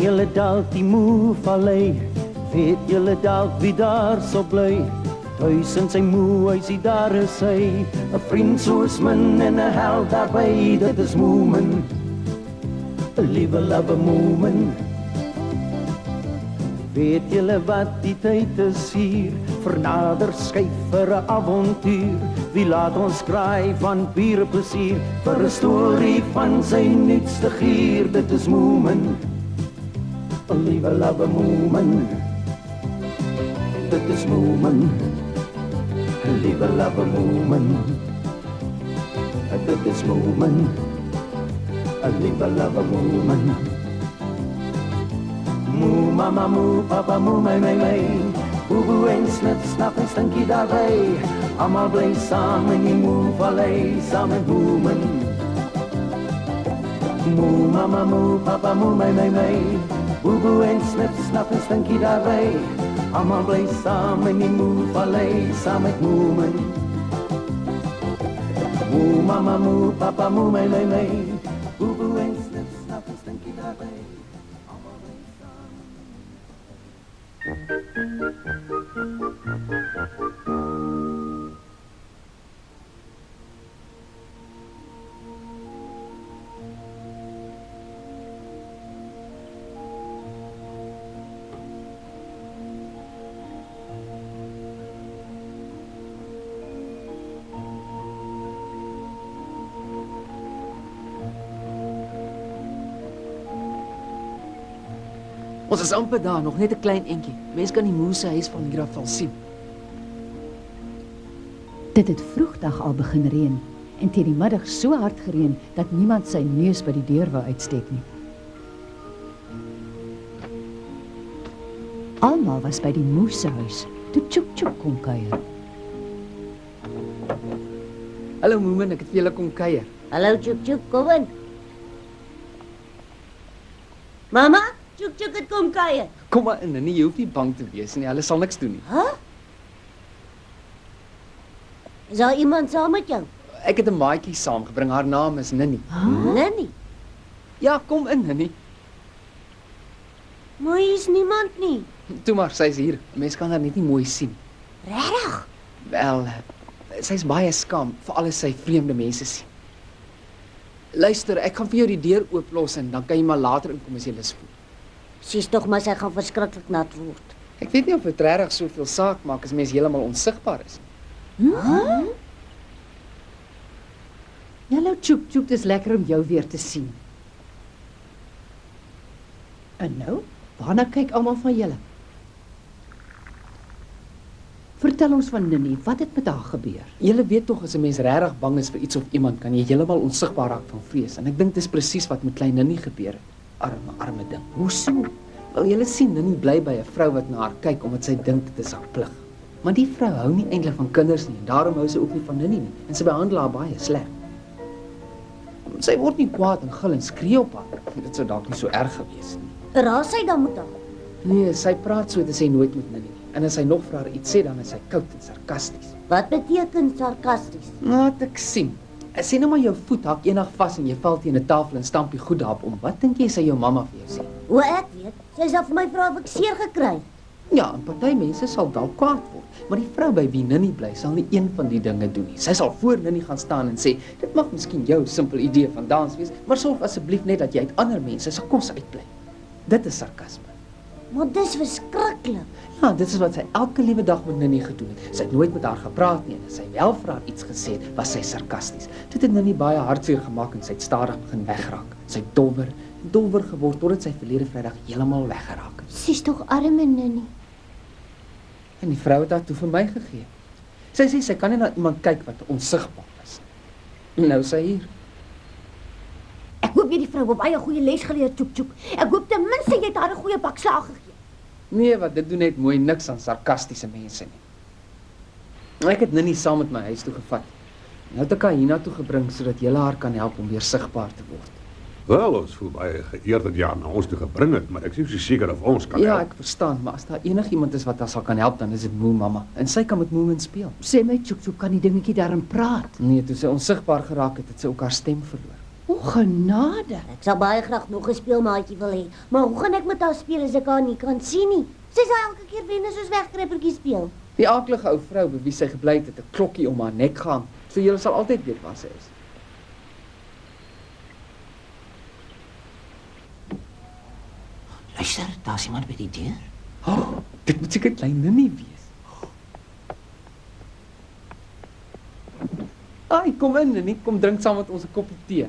julle dalk die moe vallei, weet julle dalk wie daar so bly? Thuis in sy moe huisie, daar is hy, 'n vriend soos min en 'n held daarby, dit is Moomin, 'n liewe love Moomin. Weet julle wat die tyd is hier, vernader skyf vir 'n avontuur, wie laat ons kraai van pure plesier, vir 'n storie van sy nuutste gier, dit is Moomin, 'n liewe love Moomin, dit is Moomin, 'n liewe love Moomin, dit is Moomin, 'n liewe love Moomin. Moo, mama, moo, papa, moo, my, boeboe en snip, snap en stinkie daarby, allemaal bly saam in die moe-vallei, saam met Moomin. Moo, mama, moo, papa, moo, my, boeboe en snip, snap en stinkie daarby, allemaal bly saam in die moe-vallei, saam met Moomin. Moo, mama, moo, papa, moo, my, boeboe en snip, snap en stinkie daarby. Ons is amper daar, nog net 'n klein entjie. Mens kan die moe se huis van hier af al sien. Dit het vroegdag al begin reën en teen die middag so hard gereën dat niemand sy neus by die deur wou uitsteek nie. Almal was by die moe se huis toe Tjoek kom kuier. Hallo Moomin, ek het vir julle kom kuier. Hallo Tjoek, kom in. Mama? Tjoek het kom kuier. Kom maar in, Ninnie, jy hoef nie bang te wees nie, hulle sal niks doen nie. Huh? Is daar iemand saam met jou? Ek het 'n maatjie saamgebring, haar naam is Ninnie. Huh? Ninnie? Ja, kom in, Ninnie. Maar hier is niemand nie. Toe maar, sy's hier. Mens kan haar net nie mooi sien. Regtig? Wel, sy's baie skaam, veral as sy vreemde mense sien. Luister, ek gaan vir jou die deur ooplos en dan kan jy maar later inkom as jy lus voel. Sies tog maar sy gaan verskriklik nat word. Ek weet nie of dit regtig soveel saak maak as mens heeltemal onsigbaar is. Huh? Hallo Tjoek, dit is lekker om jou weer te sien. En nou, waarna kyk almal van julle? Vertel ons van Ninnie, wat het met haar gebeur? Julle weet tog as 'n mens regtig bang is vir iets of iemand, kan jy heeltemal onsigbaar raak van vrees. En ek dink dis presies wat met klein Ninnie gebeur het. Arme ding. Hoeso? Wel, julle sien Ninnie bly by 'n vrou wat na haar kyk omdat sy dink dit is haar plig. Maar die vrou hou nie eintlik van kinders nie en daarom hou sy ook nie van Ninnie nie en sy behandel haar baie sleg. Sy word nie kwaad en gil en skree op haar. Dit sou dalk nie so erg gewees nie. Raas sy dan met haar? Nee, sy praat so dat sy nooit met Ninnie. En as sy nog vir haar iets sê, dan is sy koud en sarkasties. Wat beteken sarkasties? Laat ek sien. Sê nou maar jou voet hak eendag vas en jy val teen 'n tafel en stamp jy goed daarop om. Wat dink jy sy jou mamma vir jou sê? Hoe ek weet, sy sal vir my vra of ek seer gekry het. Ja, en party mense sal dalk kwaad word, maar die vrou by wie Ninnie bly sal nie een van die dinge doen nie. Sy sal voor Ninnie gaan staan en sê, dit mag miskien jou simpel idee van dans wees, maar sorg asseblief net dat jy uit ander mense se kos uitbly. Dit is sarkasme. Maar dis verskriklik. Ja, dit is wat sy elke liewe dag met Ninnie gedoen het. Sy het nooit met haar gepraat nie en as sy wel vir haar iets gesê het, was sy sarkasties. Dit het Ninnie baie hartseer gemaak en sy het stadig begin wegraak. Sy het dowwer geword totdat sy verlede Vrydag heeltemal weggeraak het. Sy's tog arme Ninnie. En die vrou het haar toe vir my gegee. Sy sê sy kan nie na iemand kyk wat onsigbaar is. Nou is sy hier. Ek hoop jy die vrou 'n baie goeie les geleer, Tjoek. Ek hoop ten minste jy het haar 'n goeie pak slaag gegee. Nee, wat dit doen net mooi niks aan sarkastiese mense nie. Ek het Ninnie saam met my huis toe gevat. Nou het ek haar hiernatoe gebring sodat jy haar kan help om weer sigbaar te word. Wel, ons voel baie geëerd dat jy haar na ons toe gebring het, maar ek is nie so seker of ons kan Ja, help. ek verstaan, maar as daar enigiemand is wat haar sal kan help, dan is dit Moo mamma. En sy kan met Moomin speel. Sê my Tjoek, kan die dingetjie daarin praat? Nee, toe sy onsigbaar geraak het, het sy ook haar stem verloor. O, genade. Ek sal baie graag nog 'n speelmaatjie wil hê, maar hoe gaan ek met haar speel as ek haar nie kan sien nie? Sy sal elke keer wen soos wegkruipertjie speel. Die aaklige ou vrou by wie sy gebly het 'n klokkie om haar nek gehang, so jy sal altyd weet waar sy is. Luister, daar's iemand by die deur. Oh, dit moet seker klein Ninnie wees. Ai, kom in Ninnie, kom drink saam met ons 'n koppie tee.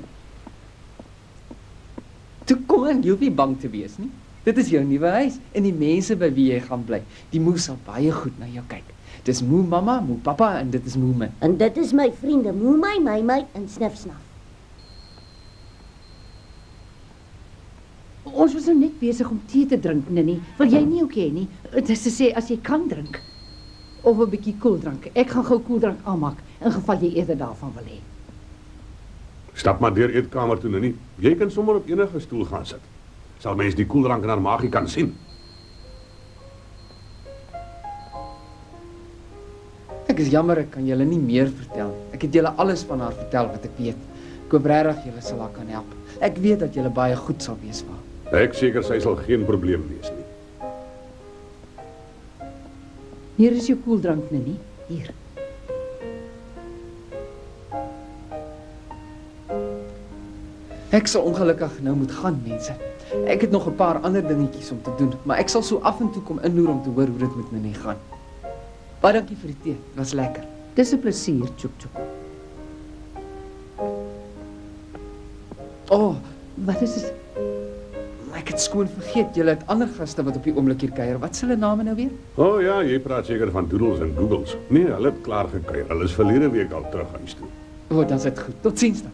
Toe kom in, jy hoef nie bang te wees nie. Dit is jou nuwe huis en die mense by wie jy gaan bly, die moes sal baie goed na jou kyk. Dis moe mamma, moe pappa en dit is moe my. En dit is my vriende, moe my en snif. Ons was nou net besig om tee te drink, Ninnie. Wil jy nie ook hê nie? Dit is te sê as jy kan drink. Of 'n bietjie koeldrank. Ek gaan gou koeldrank aanmaak in geval jy eerder daarvan wil hê. Stap maar deur eetkamer toe, nie. Jy kan sommer op enige stoel gaan sit. Sal mens die koeldrank en haar maagie kan sien. Ek is jammer ek kan julle nie meer vertel. Ek het julle alles van haar vertel wat ek weet. Ek hoop regtig julle sal haar kan help. Ek weet dat julle baie goed sal wees vir haar. Ek seker sy sal geen probleem wees nie. Hier is jou koeldrank, Ninnie. Hier. Ek sal ongelukkig nou moet gaan, mense. Ek het nog 'n paar ander dingetjies om te doen, maar ek sal so af en toe kom inloer om te hoor hoe dit met Ninnie gaan. Baie dankie vir die tee, dit was lekker. Dis 'n plesier, Tjoek. Oh, Wat is dit? ek het skoon vergeet, julle het ander gaste wat op die oomblik hier kuier. Wat is hulle name nou weer? O ja, jy praat seker van Doodles en Googles. Nee, hulle het klaar gekuier. Hulle is verlede week al terug huis toe. O, dan is dit goed. Totsiens dan.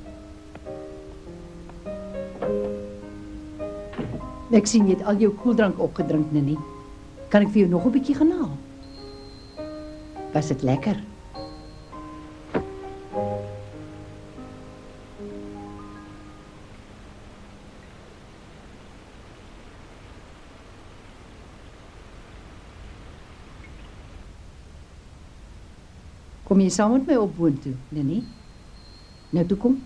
Ek sien jy het al jou koeldrank opgedrink, Ninnie. Kan ek vir jou nog 'n bietjie gaan haal? Was dit lekker? Kom jy saam met my op boontoe, Ninnie? Nou toe kom.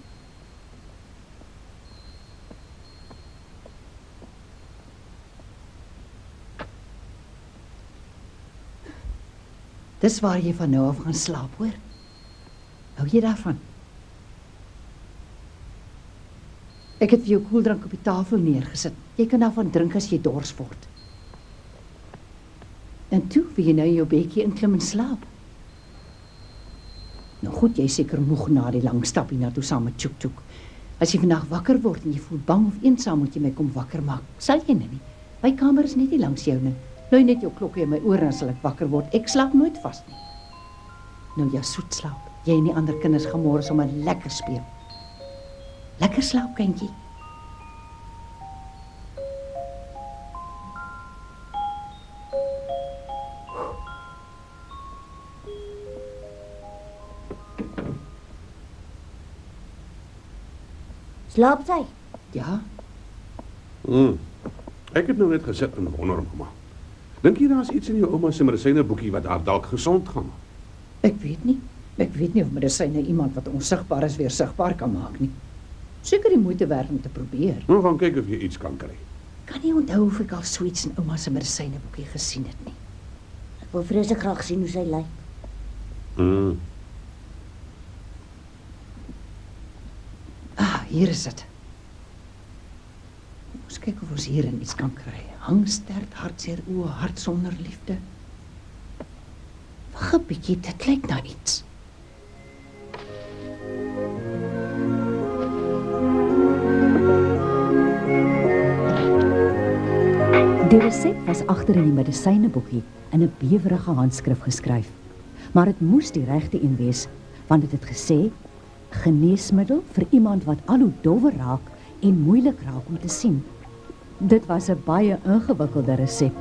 Dis waar jy van nou af gaan slaap, hoor. Hou jy daarvan? Ek het vir jou koeldrank op die tafel neergesit. Jy kan daarvan drink as jy dors word. En toe wil jy nou in jou bedjie inklim en slaap. Nou goed, jy is seker moeg na die lang stap hiernatoe saam met Tjoek. As jy vandag wakker word en jy voel bang of eensaam, moet jy my kom wakker maak. Sal jy nou nie? My kamer is net nie langs jou nie. Lui net jou klokkie in my oor en sal ek wakker word. Ek slaap nooit vas nie. Nou ja, soet slaap. Jy en die ander kinders gaan môre sommer lekker speel. Lekker slaap, kindjie. Slaap sy? Ja, Ek het nou net gesit en wonder, mamma. Dink jy daar's iets in jou ouma se medisyneboekie wat haar dalk gesond gaan maak? ek weet nie. Ek weet nie of medisyne iemand wat onsigbaar is weer sigbaar kan maak nie. Seker die moeite werd om te probeer. Nou gaan kyk of jy iets kan kry. Kan nie onthou of ek al so iets in ouma se medisyneboekie gesien het nie. Ek wil vreeslik graag sien hoe sy lyk. Ah, hier is dit. Ons kyk of ons hierin iets kan kry. Hangstert, hartseer oë, hart sonder liefde. Wag 'n bietjie, dit lyk na iets. Die resep was agter in die medisyneboekie in 'n bewerige handskrif geskryf. Maar dit moes die regte een wees, want dit het gesê: geneesmiddel vir iemand wat al hoe dowwer raak en moeilik raak om te sien. Dit was 'n baie ingewikkelde resep.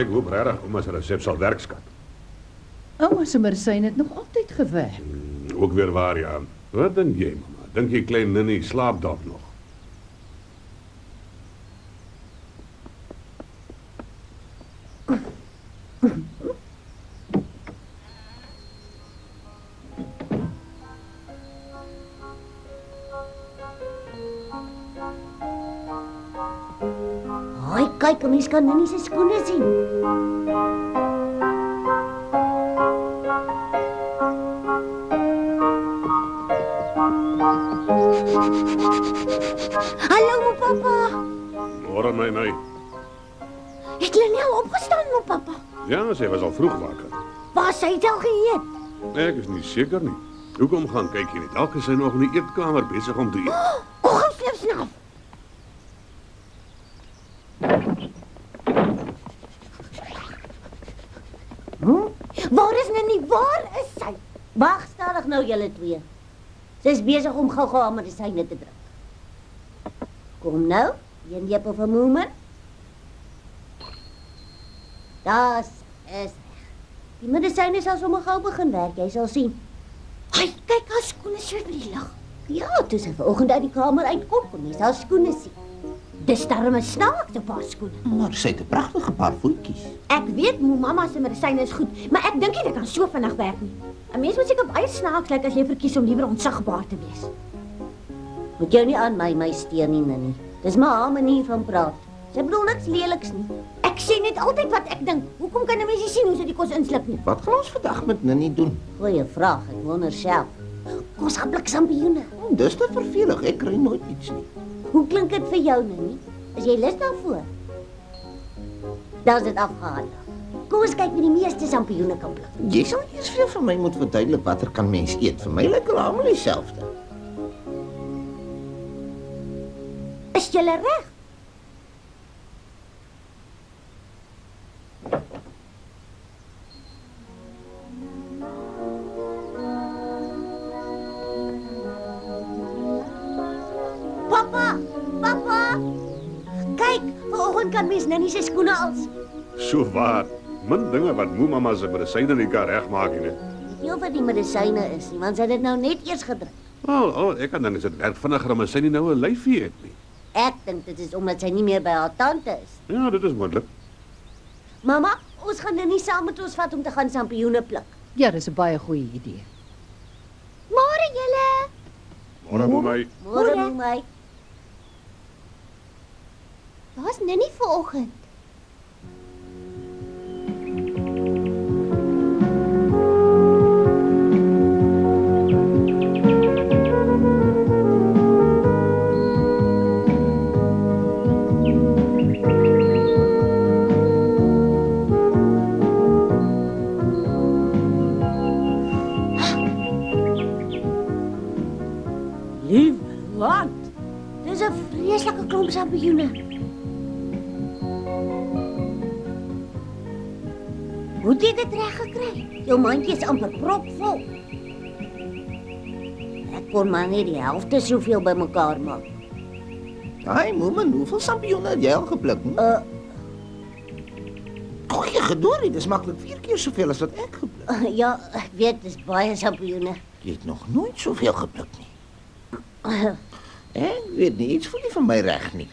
Ek hoop regtig ouma se resep sal werk, skat. Ouma se medisyne het nog altyd gewerk. ook weer waar, ja. Wat dink jy, mama? Dink jy klein Ninnie slaap dalk nog? Haai, kyk, 'n mens kan Ninnie se skoene sien. Hallo, my papa. Môre my. Het jy nou opgestaan, my papa? Ja, sy was al vroeg wakker. Waar sy het al geëet? Ek is nie seker nie. Hoekom gaan kyk jy nie? Dalk is sy nog in die eetkamer besig om te eet. Kom gou snap. Waar is Ninnie? Waar is sy? Wag stadig nou julle twee. Sy is besig om gou-gou haar medisyne te drink. Kom nou, een lepel van Moomin. Das is reg. Die medisyne sal sommer gou begin werk, jy sal sien. Ai, kyk haar skoene so by die lig. Ja, toe sy vanoggend uit die kamer uitkom, kon jy haar skoene sien. Dis darem 'n snaakse paar skoene. Maar sy het 'n pragtige paar voetjies. Ek weet mamma se medisyne is goed, maar ek dink nie dit kan so vinnig werk nie. 'n Mens moet seker baie snaaks lyk as jy verkies om liewer onsigbaar te wees. Moet jou nie aan my steur nie, Ninnie. Dis maar haar manier van praat. Sy bedoel niks leliks nie. Ek sê net altyd wat ek dink. Hoekom kan 'n mens nie sien hoe sy die kos insluk nie? Wat gaan ons vandag met Ninnie doen? Goeie vraag, ek wonder self. Ons gaan blik sampioene. Dis te vervelig, ek kry nooit iets nie. Hoe klink dit vir jou, Ninnie? Is jy lus daarvoor? Dan is dit afgehandel. Kom ons kyk wie die meeste sampioene kan pluk. Jy sal eers veel van my moet verduidelik watter kan mens eet. Vir my lyk hulle almal dieselfde. Is jy reg? Papa! Kyk, vanoggend kan mens Ninnie se skoene al sien. So waar. Min dinge wat moe mamma se medisyne nie kan regmaak nie. Heel wat die medisyne is nie, want sy het dit nou net eers gedrink. Ek kan dink dit werk vinniger om sy nie nou 'n lyfie het nie. Ek dink dit is omdat sy nie meer by haar tante is. Ja, dit is moontlik. Mamma, ons gaan Ninnie saam met ons vat om te gaan sampioene pluk. Ja, dis 'n baie goeie idee. Môre julle. Môre my. Môre my. Waar's Ninnie vanoggend? Lieve land. Dis 'n vreeslike klomp sampioene. Hoe het jy dit reg gekry? Jou mandjie is amper propvol. Ek kon maar net die helfte soveel bymekaar maak. Ai, Moomin, hoeveel sampioene het jy al gepluk? Goeie gedorie, dis maklik 4 keer soveel as wat ek gepluk. Ja, ek weet, dis baie sampioene. Jy het nog nooit soveel gepluk nie. Ek weet nie, iets voel nie van my reg nie.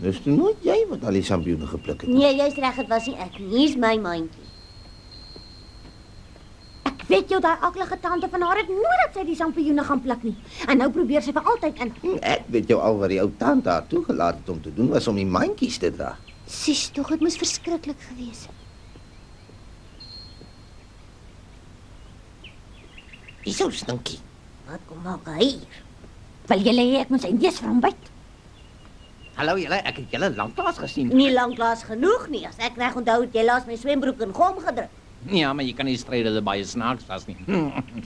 Dis toe nooit jy wat al die sampioene gepluk het. Nee, jy's reg, dit was nie ek nie, hier's my mandjie. Ek weet jou, daai aklige tante van haar het nooit dat sy die sampioene gaan pluk nie. En nou probeer sy vir altyd in. Ek weet jou al wat die ou tante haar toegelaat het om te doen was om die mandjies te dra. Sis, tog, dit moes verskriklik gewees het. Dis stinkie. Wat kom maak hy hier? Wil julle hê ek moet sy neus vir hom byt? Hallo julle, ek het julle lanklaas gesien. Nie lanklaas genoeg nie. As ek reg onthou het jy laas my swembroek in gom gedruk. Ja, maar jy kan nie stry dat dit baie snaaks was nie.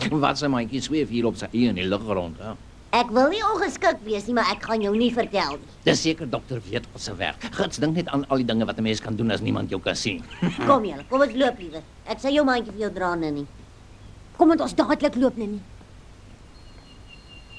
Wat sy mandjie sweef hier op sy eie in die lug rond, hè? Ek wil nie ongeskik wees nie, maar ek gaan jou nie vertel nie. Dis seker dokter weet wat sy werk. Gits dink net aan al die dinge wat 'n mens kan doen as niemand jou kan sien. Kom julle, kom ons loop liewer. Ek sal jou mandjie vir jou dra, Ninnie. Kom met ons dadelik loop, Ninnie.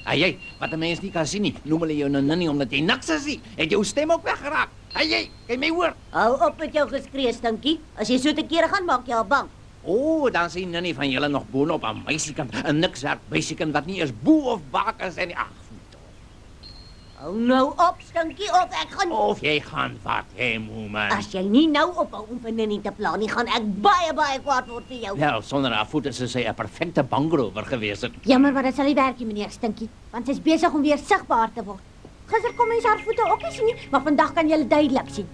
Hey, wat 'n mens nie kan sien nie, noem hulle jou nou Ninnie omdat jy niks is nie. Het jou stem ook weggeraak. Hey, kan jy my hoor? Hou op met jou geskree, stinkie. As jy so te kere gaan, maak jy al bang. O, dan sien Ninnie van julle nog boonop aan meisiekant, 'n nikswerk meisiekant wat nie eens boe of bak is en ag. Hou nou op, Stinkie, of ek gaan... Of jy gaan wat hê, Moeman. As jy nie nou ophou om vir Ninnie te pla nie, gaan ek baie kwaad word vir jou. Wel, sonder haar voet is sy 'n perfekte bankrower gewees het. Jammer, maar dit sal nie werk nie, meneer Stinkie, want sy's besig om weer sigbaar te word. Gister kon mens haar voete ook nie sien nie, maar vandag kan jy hulle duidelik sien.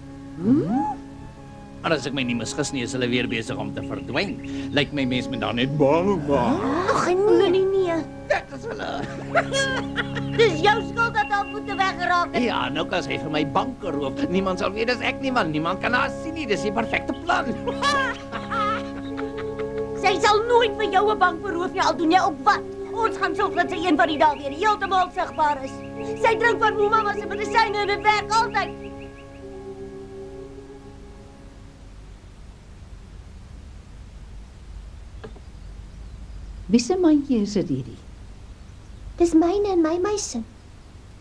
Maar as ek my nie misgis nie, is hulle weer besig om te verdwyn. Lyk my mens met daar net bang maak. Ag, nee. Dit is hulle. Dis jou skuld dat haar voete weggeraak het. Ja, nou kan sy vir my banke roof. Niemand sal weet dis ek nie, want niemand kan haar sien nie. Dis die perfekte plan. Sy sal nooit vir jou 'n bank beroof nie, al doen jy ook wat. Ons gaan sorg dat sy een van die dae weer heeltemal sigbaar is. Sy drink van mamma se medisyne en dit werk altyd. Wie se mandjie is dit hierdie? Dis myne en my meisie.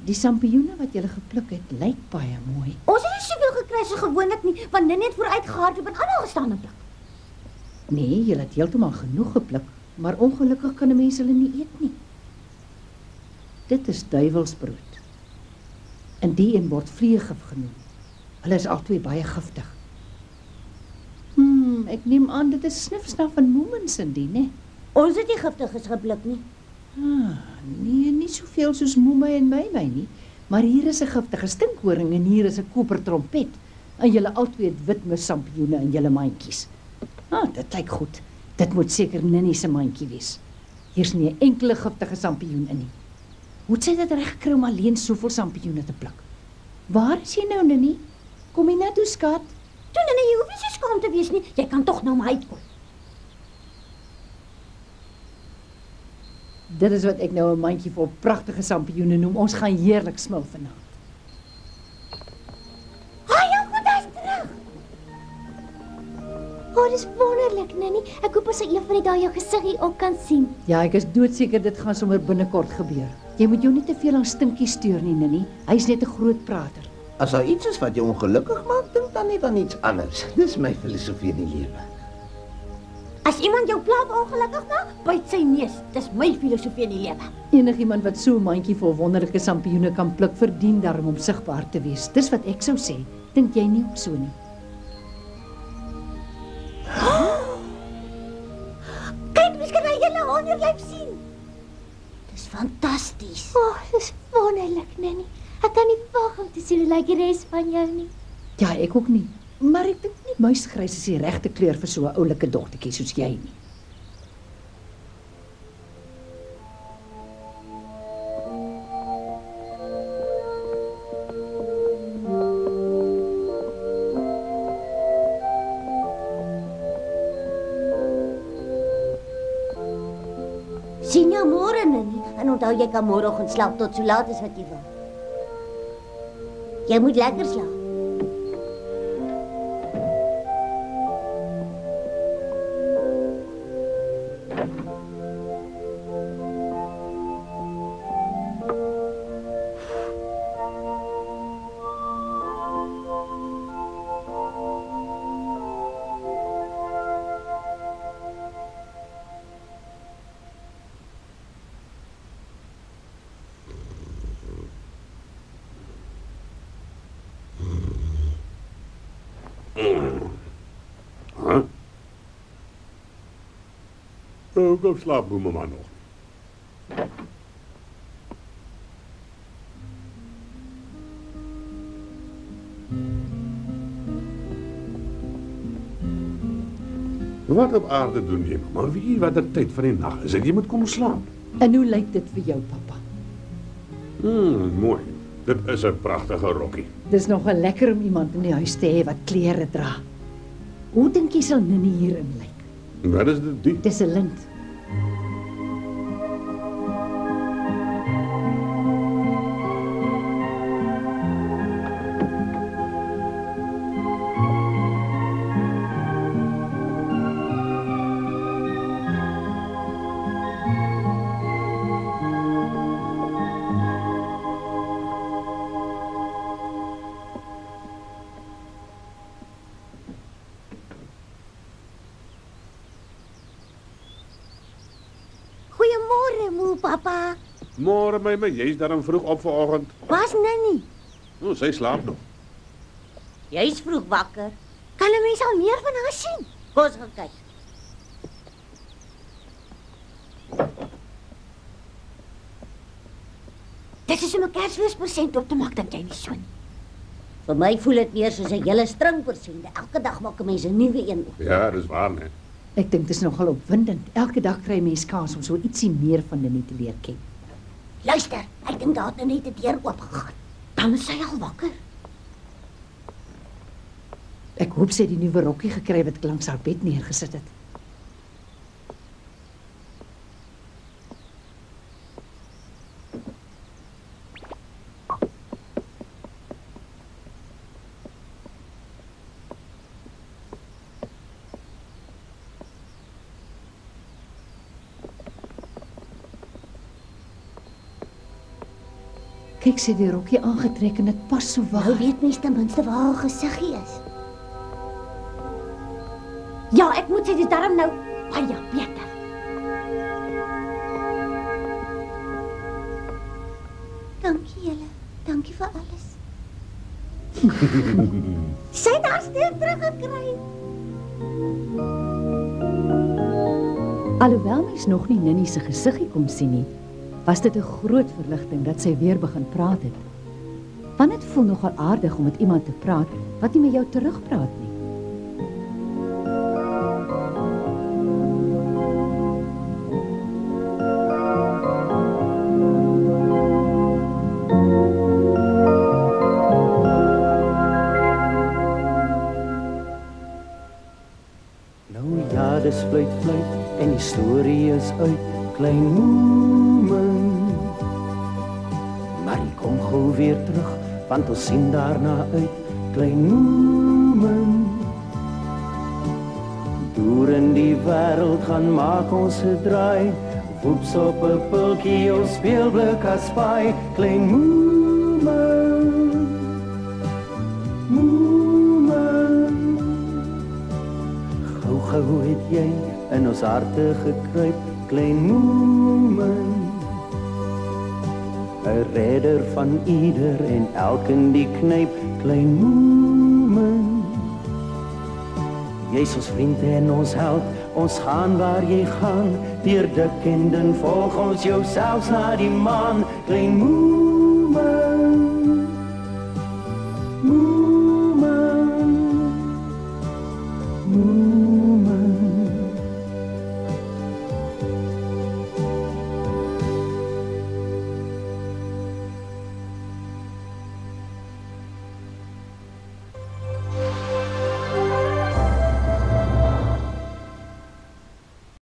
Die sampioene wat jy gepluk het, lyk baie mooi. Ons het nie soveel gekry so gewoonlik nie, want Ninnie het vooruit gehardloop en almal gestaan en pluk. Nee, jy het heeltemal genoeg gepluk, maar ongelukkig kan 'n mens hulle nie eet nie. Dit is duiwelsbrood. En die een word vleeggif genoem. Hulle is albei baie giftig. Ek neem aan dit is snifsnaf en moemens in die, né? Ons het nie giftiges gepluk nie. Nee, nie soveel soos Moemai en my nie. Maar hier is 'n giftige stinkhoring en hier is 'n kopertrompet. En julle albei het witmus sampioene in julle mandjies. Dit lyk goed. Dit moet seker Ninnie se mandjie wees. Hier's nie 'n enkele giftige sampioen in nie. Hoe het sy dit reg gekry om alleen soveel sampioene te pluk? Waar is jy nou, Ninnie? Kom jy nou toe, skat? Toe, Ninnie, jy hoef nie so skaam te wees nie. Jy kan tog nou maar uitkom. Dit is wat ek nou 'n mandjie vol pragtige sampioene noem. Ons gaan heerlik smil vanaand. Jou goed is terug. Dis wonderlik, Ninnie. Ek hoop as een van die dae jou gesiggie ook kan sien. Ja, ek is doodseker dit gaan sommer binnekort gebeur. Jy moet jou nie te veel aan Stinkie steur nie, Ninnie. Hy's net 'n groot prater. As daar iets is wat jou ongelukkig maak, dink dan net aan iets anders. Dis my filosofie in die lewe. As iemand jou pla of ongelukkig maak, byt sy neus. Dis my filosofie in die lewe. Enigiemand wat so 'n mandjie vol wonderlike sampioene kan pluk, verdien daarom om sigbaar te wees. Dis wat ek sou sê. Dink jy nie op so nie? Kyk, miskien jy julle honderlyf sien. Dis fantasties. Dis wonderlik, Ninnie. Ek kan nie wag om te sien hoe lyk die res van jou nie. Ja, ek ook nie. Maar ek dink nie muisgrys is die regte kleur vir so 'n oulike dogtertjie soos jy nie. Sien jou môre, Ninnie. En onthou jy kan môreoggend slaap tot so laat as wat jy wil. Jy moet lekker slaap. Kom slaap, mamma nog. Wat op aarde doen jy, mamma? Wie wat 'n tyd van die nag is dit? Jy moet kom slaap. En hoe lyk dit vir jou, pappa? Mooi. Dit is 'n pragtige rokkie. Dis nogal lekker om iemand in die huis te hê wat klere dra. Hoe dink jy sal Ninnie hierin lyk? Wat is dit? Dis 'n lint. papa. Môre my, jy's daarom vroeg op vanoggend. Waar's Nanny? O, sy slaap nog. Jy's vroeg wakker. Kan 'n mens al meer van haar sien? Kom ons gaan kyk. Dit is om 'n Kersfeespresent op te maak, dink jy nie so nie? Vir my voel dit meer soos 'n hele string persente. Elke dag maak 'n mens 'n nuwe een op. Ja, dis waar, né? Ek dink dit is nogal opwindend. Elke dag kry mens kans om so ietsie meer van Nanny te leer ken. Luister, ek dink daar het nou net 'n deur oopgegaan. Dan is sy al wakker. Ek hoop sy het die nuwe rokkie gekry wat ek langs haar bed neergesit het. Kyk, sy het die rokkie aangetrek en dit pas so waar. Nou weet mens ten minste waar haar gesiggie is. Ja, ek moet sê dis darm nou baie beter. Dankie julle. Dankie vir alles. Sy het haar stil teruggekry. Alhoewel mens nog nie Nanny se gesiggie kon sien nie, was dit 'n groot verligting dat sy weer begin praat het. Want dit voel nogal aardig om met iemand te praat wat nie met jou terugpraat nie. Nou ja, dis fluit en die storie is uit, klein Moomin. Maar die kom gou weer terug, want ons sien daarna uit, klein Moomin. Deur in die wêreld gaan maak ons 'n draai, woeps op 'n pultjie ons speelblik as paai, klein Moomin. Moomin. Gou het jy in ons harte gekruip, klein Moomin. 'n redder van ieder en elkeen die knyp, klein Moomin. Jy's ons vriend en ons held, ons gaan waar jy gaan, deur dik en dun volg ons jou selfs na die maan, klein Moomin.